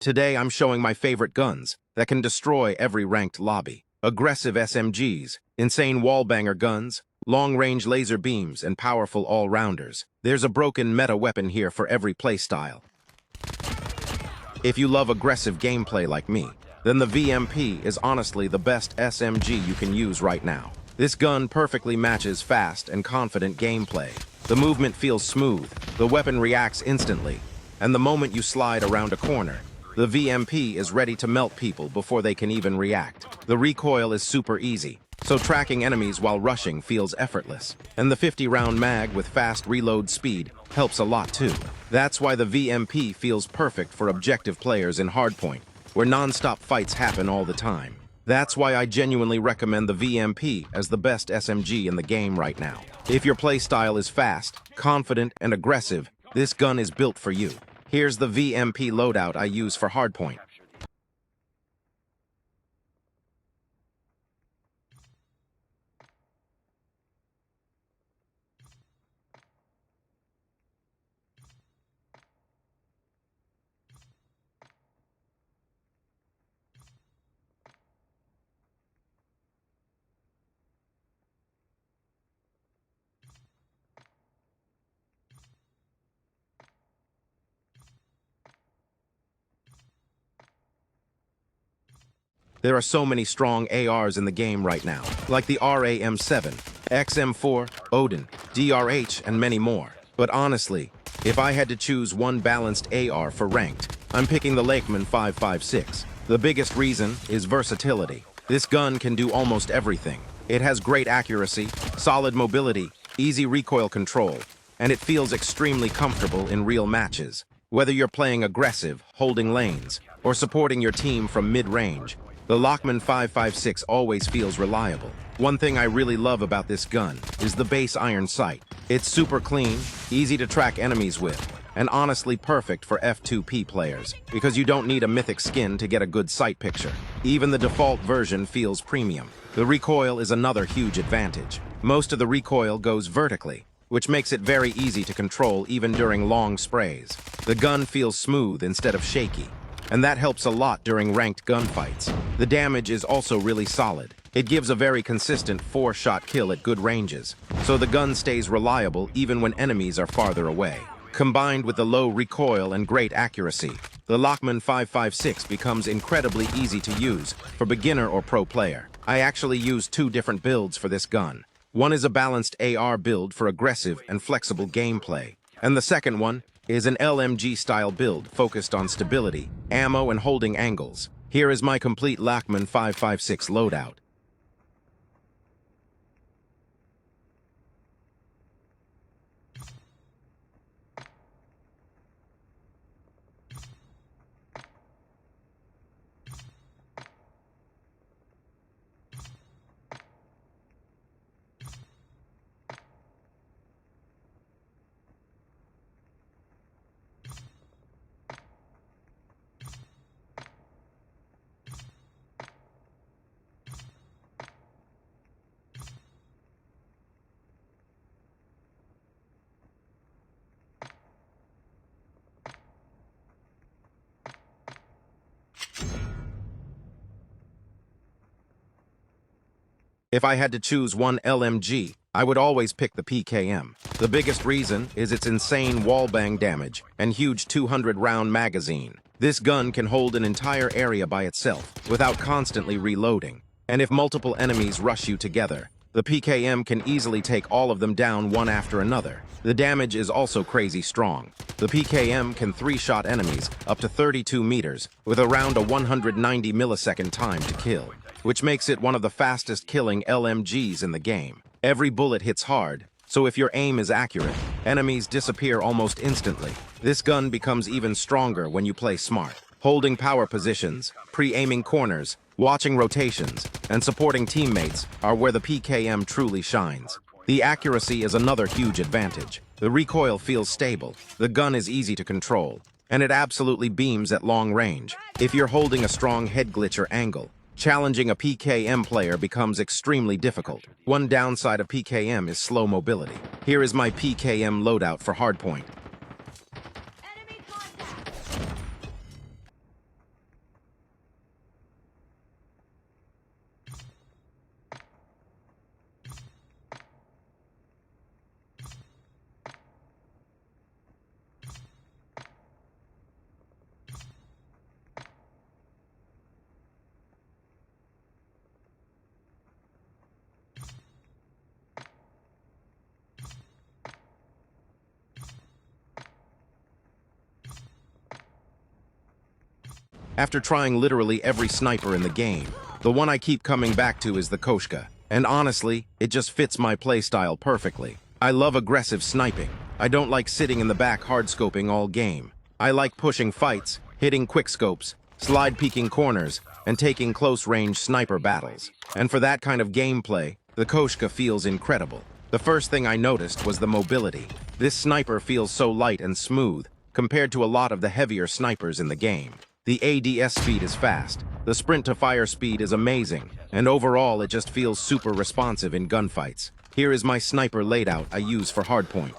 Today I'm showing my favorite guns that can destroy every ranked lobby. Aggressive SMGs, insane wallbanger guns, long-range laser beams, and powerful all-rounders. There's a broken meta weapon here for every playstyle. If you love aggressive gameplay like me, then the VMP is honestly the best SMG you can use right now. This gun perfectly matches fast and confident gameplay. The movement feels smooth, the weapon reacts instantly, and the moment you slide around a corner, the VMP is ready to melt people before they can even react. The recoil is super easy, so tracking enemies while rushing feels effortless. And the 50-round mag with fast reload speed helps a lot too. That's why the VMP feels perfect for objective players in Hardpoint, where non-stop fights happen all the time. That's why I genuinely recommend the VMP as the best SMG in the game right now. If your playstyle is fast, confident, and aggressive, this gun is built for you. Here's the VMP loadout I use for Hardpoint. There are so many strong ARs in the game right now, like the RAM-7, XM4, Odin, DRH, and many more. But honestly, if I had to choose one balanced AR for ranked, I'm picking the Lakeman 5.56. The biggest reason is versatility. This gun can do almost everything. It has great accuracy, solid mobility, easy recoil control, and it feels extremely comfortable in real matches. Whether you're playing aggressive, holding lanes, or supporting your team from mid-range, the Lakeman 5.56 always feels reliable. One thing I really love about this gun is the base iron sight. It's super clean, easy to track enemies with, and honestly perfect for F2P players, because you don't need a mythic skin to get a good sight picture. Even the default version feels premium. The recoil is another huge advantage. Most of the recoil goes vertically, which makes it very easy to control even during long sprays. The gun feels smooth instead of shaky, and that helps a lot during ranked gunfights. The damage is also really solid. It gives a very consistent 4-shot kill at good ranges, so the gun stays reliable even when enemies are farther away. Combined with the low recoil and great accuracy, the Lakeman 5.56 becomes incredibly easy to use for beginner or pro player. I actually use two different builds for this gun. One is a balanced AR build for aggressive and flexible gameplay, and the second one is an LMG-style build focused on stability, ammo, and holding angles. Here is my complete Lakeman 5.56 loadout. If I had to choose one LMG, I would always pick the PKM. The biggest reason is its insane wallbang damage and huge 200-round magazine. This gun can hold an entire area by itself without constantly reloading. And if multiple enemies rush you together, the PKM can easily take all of them down one after another. The damage is also crazy strong. The PKM can 3-shot enemies up to 32 meters with around a 190 millisecond time to kill, which makes it one of the fastest killing LMGs in the game. Every bullet hits hard, so if your aim is accurate, enemies disappear almost instantly. This gun becomes even stronger when you play smart. Holding power positions, pre-aiming corners, watching rotations, and supporting teammates are where the PKM truly shines. The accuracy is another huge advantage. The recoil feels stable, the gun is easy to control, and it absolutely beams at long range. If you're holding a strong head glitch or angle, challenging a PKM player becomes extremely difficult. One downside of PKM is slow mobility. Here is my PKM loadout for Hardpoint. After trying literally every sniper in the game, the one I keep coming back to is the Koshka. And honestly, it just fits my playstyle perfectly. I love aggressive sniping. I don't like sitting in the back hardscoping all game. I like pushing fights, hitting quickscopes, slide peeking corners, and taking close-range sniper battles. And for that kind of gameplay, the Koshka feels incredible. The first thing I noticed was the mobility. This sniper feels so light and smooth compared to a lot of the heavier snipers in the game. The ADS speed is fast, the sprint-to-fire speed is amazing, and overall it just feels super responsive in gunfights. Here is my sniper layout I use for hardpoint.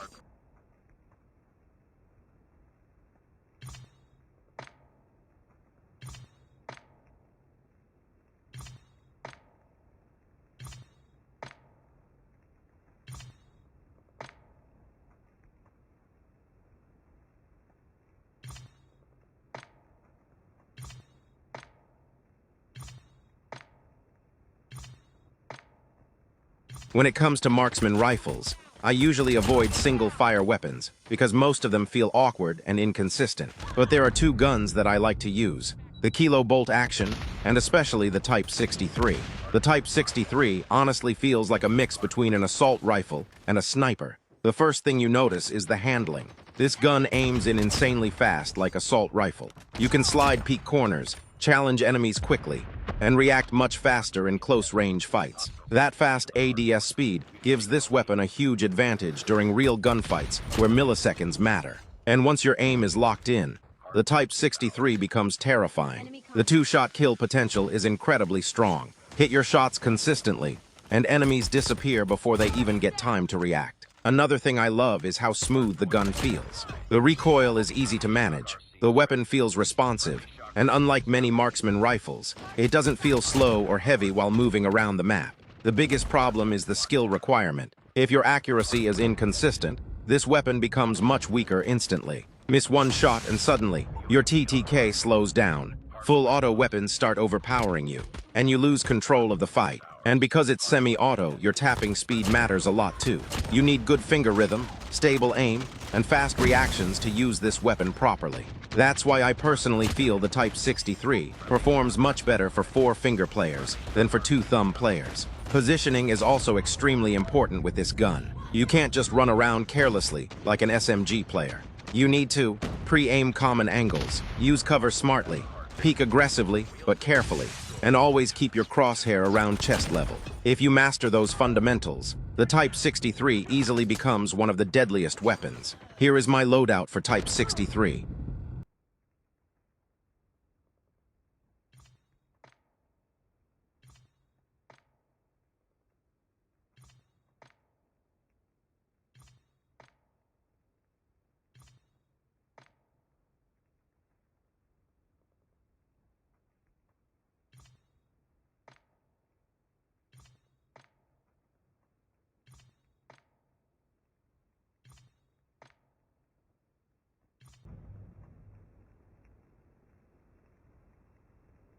When it comes to marksman rifles, I usually avoid single-fire weapons because most of them feel awkward and inconsistent. But there are two guns that I like to use, the Kilo Bolt Action and especially the Type 63. The Type 63 honestly feels like a mix between an assault rifle and a sniper. The first thing you notice is the handling. This gun aims in insanely fast like assault rifle. You can slide peek corners, challenge enemies quickly, and react much faster in close-range fights. That fast ADS speed gives this weapon a huge advantage during real gunfights where milliseconds matter. And once your aim is locked in, the Type 63 becomes terrifying. The two-shot kill potential is incredibly strong. Hit your shots consistently, and enemies disappear before they even get time to react. Another thing I love is how smooth the gun feels. The recoil is easy to manage, the weapon feels responsive, and unlike many marksman rifles, it doesn't feel slow or heavy while moving around the map. The biggest problem is the skill requirement. If your accuracy is inconsistent, this weapon becomes much weaker instantly. Miss one shot and suddenly, your TTK slows down. Full auto weapons start overpowering you, and you lose control of the fight. And because it's semi-auto, your tapping speed matters a lot too. You need good finger rhythm, stable aim, and fast reactions to use this weapon properly. That's why I personally feel the Type 63 performs much better for 4-finger players than for 2-thumb players. Positioning is also extremely important with this gun. You can't just run around carelessly like an SMG player. You need to pre-aim common angles, use cover smartly, peek aggressively but carefully, and always keep your crosshair around chest level. If you master those fundamentals, the Type 63 easily becomes one of the deadliest weapons. Here is my loadout for Type 63.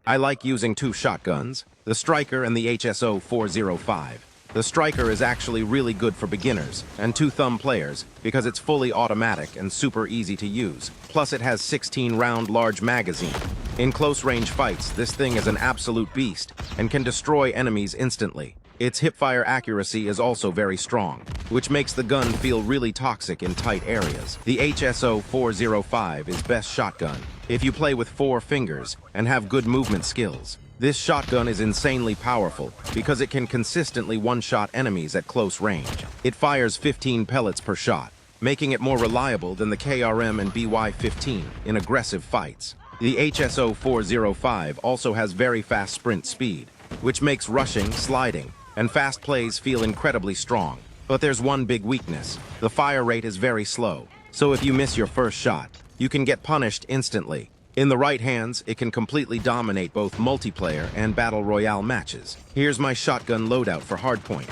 I like using two shotguns, the Striker and the HSO 405. The Striker is actually really good for beginners and 2-thumb players because it's fully automatic and super easy to use. Plus it has 16-round large magazine. In close-range fights, this thing is an absolute beast and can destroy enemies instantly. Its hipfire accuracy is also very strong, which makes the gun feel really toxic in tight areas. The HSO 405 is best shotgun if you play with 4 fingers and have good movement skills. This shotgun is insanely powerful because it can consistently one-shot enemies at close range. It fires 15 pellets per shot, making it more reliable than the KRM and BY-15 in aggressive fights. The HSO 405 also has very fast sprint speed, which makes rushing, sliding, and fast plays feel incredibly strong. But there's one big weakness. The fire rate is very slow, so if you miss your first shot, you can get punished instantly. In the right hands, it can completely dominate both multiplayer and battle royale matches. Here's my shotgun loadout for hardpoint.